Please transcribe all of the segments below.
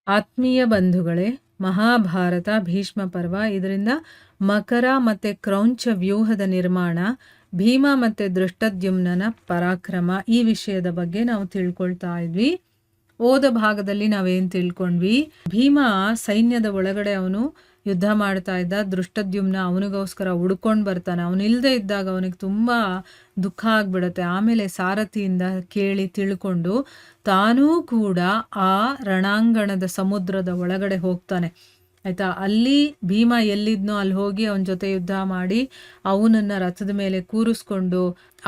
ಆತ್ಮೀಯ ಬಂಧುಗಳೇ, ಮಹಾಭಾರತ ಭೀಷ್ಮ ಪರ್ವ ಇದರಿಂದ ಮಕರ ಮತ್ತು ಕ್ರೌಂಚ ವ್ಯೂಹದ ನಿರ್ಮಾಣ, ಭೀಮ ಮತ್ತು ದೃಷ್ಟದ್ಯುಮ್ನನ ಪರಾಕ್ರಮ ಈ ವಿಷಯದ ಬಗ್ಗೆ ನಾವು ತಿಳ್ಕೊಳ್ತಾ ಇದ್ವಿ. ಹೋದ ಭಾಗದಲ್ಲಿ ನಾವೇನು ತಿಳ್ಕೊಂಡ್ವಿ, ಭೀಮ ಸೈನ್ಯದ ಒಳಗಡೆ ಅವನು ಯುದ್ಧ ಮಾಡ್ತಾ ಇದ್ದ. ದೃಷ್ಟದ್ಯುಮ್ನ ಅವನಿಗೋಸ್ಕರ ಹುಡ್ಕೊಂಡು ಬರ್ತಾನೆ. ಅವನಿಲ್ಲದೆ ಇದ್ದಾಗ ಅವನಿಗೆ ತುಂಬ ದುಃಖ ಆಗ್ಬಿಡುತ್ತೆ. ಆಮೇಲೆ ಸಾರಥಿಯಿಂದ ಕೇಳಿ ತಿಳ್ಕೊಂಡು ತಾನೂ ಕೂಡ ಆ ರಣಾಂಗಣದ ಸಮುದ್ರದ ಒಳಗಡೆ ಹೋಗ್ತಾನೆ. ಆಯ್ತಾ, ಅಲ್ಲಿ ಭೀಮ ಎಲ್ಲಿದ್ನೋ ಅಲ್ಲಿ ಹೋಗಿ ಅವನ ಜೊತೆ ಯುದ್ಧ ಮಾಡಿ ಅವನನ್ನು ರಥದ ಮೇಲೆ ಕೂರಿಸ್ಕೊಂಡು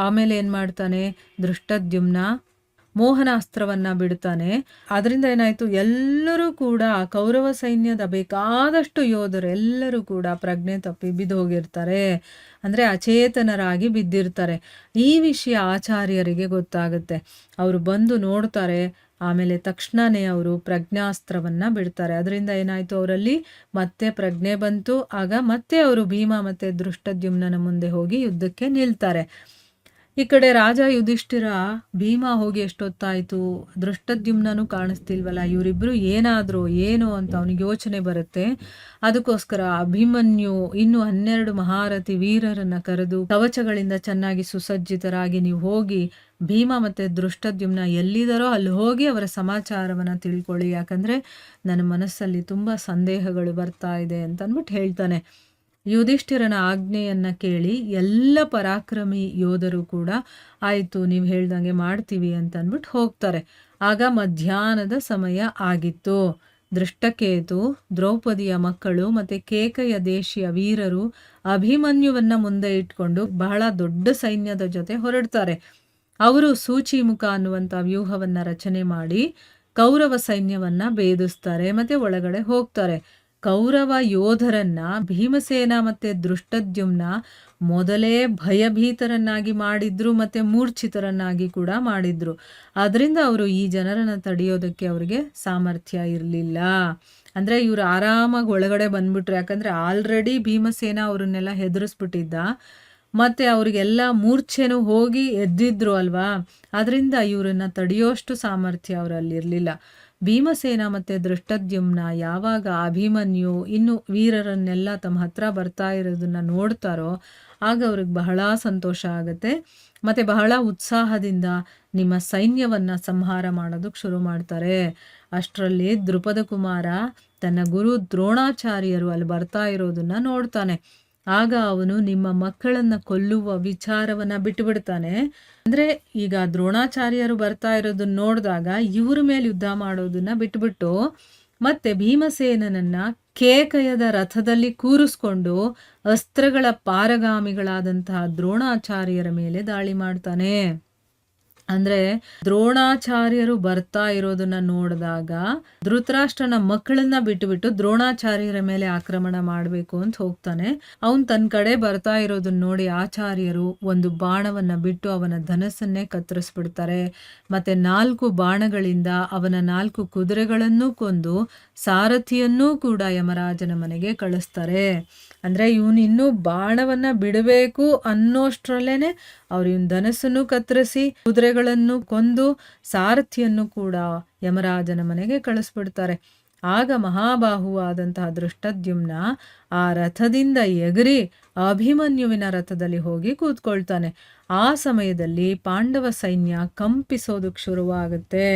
ಆಮೇಲೆ ಏನು ಮಾಡ್ತಾನೆ, ದೃಷ್ಟದ್ಯುಮ್ನ ಮೋಹನಾಸ್ತ್ರವನ್ನು ಬಿಡ್ತಾನೆ. ಅದರಿಂದ ಏನಾಯಿತು, ಎಲ್ಲರೂ ಕೂಡ ಕೌರವ ಸೈನ್ಯದ ಬೇಕಾದಷ್ಟು ಯೋಧರು ಎಲ್ಲರೂ ಕೂಡ ಪ್ರಜ್ಞೆ ತಪ್ಪಿ ಬಿದ್ದು ಹೋಗಿರ್ತಾರೆ, ಅಂದರೆ ಅಚೇತನರಾಗಿ ಬಿದ್ದಿರ್ತಾರೆ. ಈ ವಿಷಯ ಆಚಾರ್ಯರಿಗೆ ಗೊತ್ತಾಗುತ್ತೆ. ಅವರು ಬಂದು ನೋಡ್ತಾರೆ. ಆಮೇಲೆ ತಕ್ಷಣವೇ ಅವರು ಪ್ರಜ್ಞಾಸ್ತ್ರವನ್ನು ಬಿಡ್ತಾರೆ. ಅದರಿಂದ ಏನಾಯಿತು, ಅವರಲ್ಲಿ ಮತ್ತೆ ಪ್ರಜ್ಞೆ ಬಂತು. ಆಗ ಮತ್ತೆ ಅವರು ಭೀಮ ಮತ್ತು ದೃಷ್ಟದ್ಯುಮ್ನನ ಮುಂದೆ ಹೋಗಿ ಯುದ್ಧಕ್ಕೆ ನಿಲ್ತಾರೆ. ಈ ಕಡೆ ರಾಜ ಯುಧಿಷ್ಠಿರ, ಭೀಮ ಹೋಗಿ ಎಷ್ಟೊತ್ತಾಯಿತು, ದೃಷ್ಟದ್ಯುಮ್ನೂ ಕಾಣಿಸ್ತಿಲ್ವಲ್ಲ, ಇವರಿಬ್ಬರು ಏನಾದರೂ ಏನು ಅಂತ ಅವನಿಗೆ ಯೋಚನೆ ಬರುತ್ತೆ. ಅದಕ್ಕೋಸ್ಕರ ಅಭಿಮನ್ಯು ಇನ್ನೂ 12 ಮಹಾರಥಿ ವೀರರನ್ನು ಕರೆದು ಕವಚಗಳಿಂದ ಚೆನ್ನಾಗಿ ಸುಸಜ್ಜಿತರಾಗಿ ನೀವು ಹೋಗಿ ಭೀಮ ಮತ್ತು ದೃಷ್ಟದ್ಯುಮ್ನ ಎಲ್ಲಿದ್ದಾರೋ ಅಲ್ಲಿ ಹೋಗಿ ಅವರ ಸಮಾಚಾರವನ್ನು ತಿಳ್ಕೊಳ್ಳಿ, ಯಾಕಂದರೆ ನನ್ನ ಮನಸ್ಸಲ್ಲಿ ತುಂಬ ಸಂದೇಹಗಳು ಬರ್ತಾ ಇದೆ ಅಂತ ಅಂದ್ಬಿಟ್ಟು ಹೇಳ್ತಾನೆ. ಯುಧಿಷ್ಠಿರನ ಆಜ್ಞೆಯನ್ನು ಕೇಳಿ ಎಲ್ಲ ಪರಾಕ್ರಮಿ ಯೋಧರು ಕೂಡ ಆಯಿತು ನೀವು ಹೇಳ್ದಂಗೆ ಮಾಡ್ತೀವಿ ಅಂತ ಅಂದ್ಬಿಟ್ಟು ಹೋಗ್ತಾರೆ. ಆಗ ಮಧ್ಯಾಹ್ನದ ಸಮಯ ಆಗಿತ್ತು. ದೃಷ್ಟಕೇತು, ದ್ರೌಪದಿಯ ಮಕ್ಕಳು ಮತ್ತು ಕೇಕಯ ದೇಶೀಯ ವೀರರು ಅಭಿಮನ್ಯುವನ್ನು ಮುಂದೆ ಇಟ್ಕೊಂಡು ಬಹಳ ದೊಡ್ಡ ಸೈನ್ಯದ ಜೊತೆ ಹೊರಡ್ತಾರೆ. ಅವರು ಸೂಚಿಮುಖ ಅನ್ನುವಂಥ ವ್ಯೂಹವನ್ನು ರಚನೆ ಮಾಡಿ ಕೌರವ ಸೈನ್ಯವನ್ನು ಭೇದಿಸ್ತಾರೆ ಮತ್ತು ಒಳಗಡೆ ಹೋಗ್ತಾರೆ. ಕೌರವ ಯೋಧರನ್ನ ಭೀಮಸೇನ ಮತ್ತು ದೃಷ್ಟದ್ಯುಮ್ನ ಮೊದಲೇ ಭಯಭೀತರನ್ನಾಗಿ ಮಾಡಿದ್ರು ಮತ್ತು ಮೂರ್ಛಿತರನ್ನಾಗಿ ಕೂಡ ಮಾಡಿದ್ರು. ಅದರಿಂದ ಅವರು ಈ ಜನರನ್ನು ತಡೆಯೋದಕ್ಕೆ ಅವರಿಗೆ ಸಾಮರ್ಥ್ಯ ಇರಲಿಲ್ಲ. ಅಂದರೆ ಇವರು ಆರಾಮಾಗಿ ಒಳಗಡೆ ಬಂದ್ಬಿಟ್ರು, ಯಾಕಂದರೆ ಆಲ್ರೆಡಿ ಭೀಮಸೇನ ಅವ್ರನ್ನೆಲ್ಲ ಹೆದರಿಸ್ಬಿಟ್ಟಿದ್ದ, ಮತ್ತು ಅವರಿಗೆಲ್ಲ ಮೂರ್ಛೆನೂ ಹೋಗಿ ಎದ್ದಿದ್ರು ಅಲ್ವಾ. ಅದರಿಂದ ಇವರನ್ನು ತಡೆಯೋಷ್ಟು ಸಾಮರ್ಥ್ಯ ಅವರಲ್ಲಿರಲಿಲ್ಲ. ಭೀಮಸೇನ ಮತ್ತು ದೃಷ್ಟದ್ಯುಮ್ನ ಯಾವಾಗ ಅಭಿಮನ್ಯು ಇನ್ನು ವೀರರನ್ನೆಲ್ಲ ತಮ್ಮ ಹತ್ರ ಬರ್ತಾ ಇರೋದನ್ನು ನೋಡ್ತಾರೋ ಆಗ ಅವ್ರಿಗೆ ಬಹಳ ಸಂತೋಷ ಆಗುತ್ತೆ ಮತ್ತು ಬಹಳ ಉತ್ಸಾಹದಿಂದ ನಿಮ್ಮ ಸೈನ್ಯವನ್ನು ಸಂಹಾರ ಮಾಡೋದಕ್ಕೆ ಶುರು ಮಾಡ್ತಾರೆ. ಅಷ್ಟರಲ್ಲಿ ದೃಪದ ಕುಮಾರ ತನ್ನ ಗುರು ದ್ರೋಣಾಚಾರ್ಯರು ಅಲ್ಲಿ ಬರ್ತಾ ಇರೋದನ್ನು ನೋಡ್ತಾನೆ. ಆಗ ಅವನು ನಿಮ್ಮ ಮಕ್ಕಳನ್ನು ಕೊಲ್ಲುವ ವಿಚಾರವನ್ನು ಬಿಟ್ಟುಬಿಡ್ತಾನೆ. ಅಂದರೆ ಈಗ ದ್ರೋಣಾಚಾರ್ಯರು ಬರ್ತಾ ಇರೋದನ್ನ ನೋಡಿದಾಗ ಇವ್ರ ಮೇಲೆ ಯುದ್ಧ ಮಾಡೋದನ್ನ ಬಿಟ್ಬಿಟ್ಟು ಮತ್ತೆ ಭೀಮಸೇನನನ್ನ ಕೇಕಯದ ರಥದಲ್ಲಿ ಕೂರಿಸ್ಕೊಂಡು ಅಸ್ತ್ರಗಳ ಪಾರಗಾಮಿಗಳಾದಂತಹ ದ್ರೋಣಾಚಾರ್ಯರ ಮೇಲೆ ದಾಳಿ ಮಾಡ್ತಾನೆ. ಅಂದರೆ ದ್ರೋಣಾಚಾರ್ಯರು ಬರ್ತಾ ಇರೋದನ್ನ ನೋಡಿದಾಗ ಧೃತರಾಷ್ಟ್ರನ ಮಕ್ಕಳನ್ನ ಬಿಟ್ಟುಬಿಟ್ಟು ದ್ರೋಣಾಚಾರ್ಯರ ಮೇಲೆ ಆಕ್ರಮಣ ಮಾಡಬೇಕು ಅಂತ ಹೋಗ್ತಾನೆ. ಅವನು ತನ್ನ ಕಡೆ ಬರ್ತಾ ಇರೋದನ್ನ ನೋಡಿ ಆಚಾರ್ಯರು ಒಂದು ಬಾಣವನ್ನು ಬಿಟ್ಟು ಅವನ ಧನಸ್ಸನ್ನೇ ಕತ್ತರಿಸ್ಬಿಡ್ತಾರೆ. ಮತ್ತು 4 ಬಾಣಗಳಿಂದ ಅವನ 4 ಕುದುರೆಗಳನ್ನು ಕೊಂದು ಸಾರಥಿಯನ್ನೂ ಕೂಡ ಯಮರಾಜನ ಮನೆಗೆ ಕಳಿಸ್ತಾರೆ. ಅಂದರೆ ಇವನು ಇನ್ನೂ ಬಾಣವನ್ನು ಬಿಡಬೇಕು ಅನ್ನೋಷ್ಟರಲ್ಲೇ ಅವ್ರು ಇವನ ಧನಸ್ಸನ್ನು ಕತ್ತರಿಸಿ ಕುದುರೆಗಳನ್ನು ಕೊಂದು ಸಾರಥಿಯನ್ನು ಕೂಡ ಯಮರಾಜನ ಮನೆಗೆ ಕಳಿಸ್ಬಿಡ್ತಾರೆ. ಆಗ ಮಹಾಬಾಹುವಾದಂತಹ ದೃಷ್ಟದ್ಯುಮ್ನ ಆ ರಥದಿಂದ ಎಗರಿ ಅಭಿಮನ್ಯುವಿನ ರಥದಲ್ಲಿ ಹೋಗಿ ಕೂತ್ಕೊಳ್ತಾನೆ. ಆ ಸಮಯದಲ್ಲಿ ಪಾಂಡವ ಸೈನ್ಯ ಕಂಪಿಸೋದಕ್ಕೆ ಶುರುವಾಗುತ್ತೆ.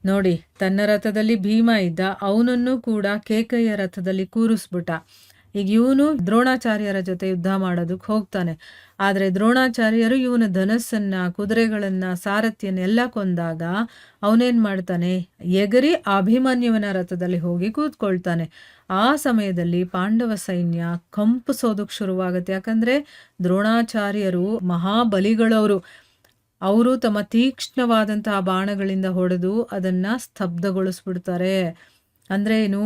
ನೋಡಿ, ತನ್ನ ರಥದಲ್ಲಿ ಭೀಮ ಇದ್ದ, ಅವನನ್ನು ಕೂಡ ಕೇಕಯ್ಯ ರಥದಲ್ಲಿ ಕೂರಿಸ್ಬಿಟ್ಟ. ಈಗ ಇವನು ದ್ರೋಣಾಚಾರ್ಯರ ಜೊತೆ ಯುದ್ಧ ಮಾಡೋದಕ್ಕೆ ಹೋಗ್ತಾನೆ. ಆದರೆ ದ್ರೋಣಾಚಾರ್ಯರು ಇವನ ಧನಸ್ಸನ್ನು, ಕುದುರೆಗಳನ್ನು, ಸಾರಥಿಯನ್ನೆಲ್ಲ ಕೊಂದಾಗ ಅವನೇನು ಮಾಡ್ತಾನೆ, ಎಗರಿ ಅಭಿಮನ್ಯುವಿನ ರಥದಲ್ಲಿ ಹೋಗಿ ಕೂತ್ಕೊಳ್ತಾನೆ. ಆ ಸಮಯದಲ್ಲಿ ಪಾಂಡವ ಸೈನ್ಯ ಕಂಪಿಸೋದಕ್ಕೆ ಶುರುವಾಗುತ್ತೆ. ಯಾಕಂದರೆ ದ್ರೋಣಾಚಾರ್ಯರು ಮಹಾಬಲಿಗಳವರು. ಅವರು ತಮ್ಮ ತೀಕ್ಷ್ಣವಾದಂತಹ ಬಾಣಗಳಿಂದ ಹೊಡೆದು ಅದನ್ನು ಸ್ತಬ್ಧಗೊಳಿಸ್ಬಿಡ್ತಾರೆ. ಅಂದರೆ ಏನು,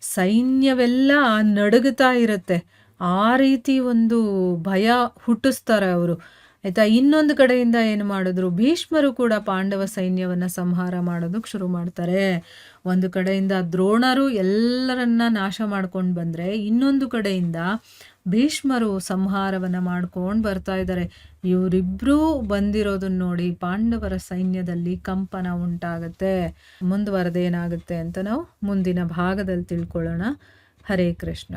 ಸೈನ್ಯವೆಲ್ಲ ನಡುಗುತ್ತಾ ಇರುತ್ತೆ. ಆ ರೀತಿ ಒಂದು ಭಯ ಹುಟ್ಟಿಸ್ತಾರೆ ಅವರು, ಆಯಿತಾ. ಇನ್ನೊಂದು ಕಡೆಯಿಂದ ಏನು ಮಾಡಿದ್ರು, ಭೀಷ್ಮರು ಕೂಡ ಪಾಂಡವ ಸೈನ್ಯವನ್ನು ಸಂಹಾರ ಮಾಡೋದಕ್ಕೆ ಶುರು ಮಾಡ್ತಾರೆ. ಒಂದು ಕಡೆಯಿಂದ ದ್ರೋಣರು ಎಲ್ಲರನ್ನ ನಾಶ ಮಾಡ್ಕೊಂಡು ಬಂದರೆ ಇನ್ನೊಂದು ಕಡೆಯಿಂದ ಭೀಷ್ಮರು ಸಂಹಾರವನ್ನು ಮಾಡ್ಕೊಂಡು ಬರ್ತಾ ಇದ್ದಾರೆ. ಇವರಿಬ್ಬರೂ ಬಂದಿರೋದನ್ನ ನೋಡಿ ಪಾಂಡವರ ಸೈನ್ಯದಲ್ಲಿ ಕಂಪನ ಉಂಟಾಗುತ್ತೆ. ಮುಂದುವರೆದೇನಾಗುತ್ತೆ ಅಂತ ನಾವು ಮುಂದಿನ ಭಾಗದಲ್ಲಿ ತಿಳ್ಕೊಳ್ಳೋಣ. ಹರೇ ಕೃಷ್ಣ.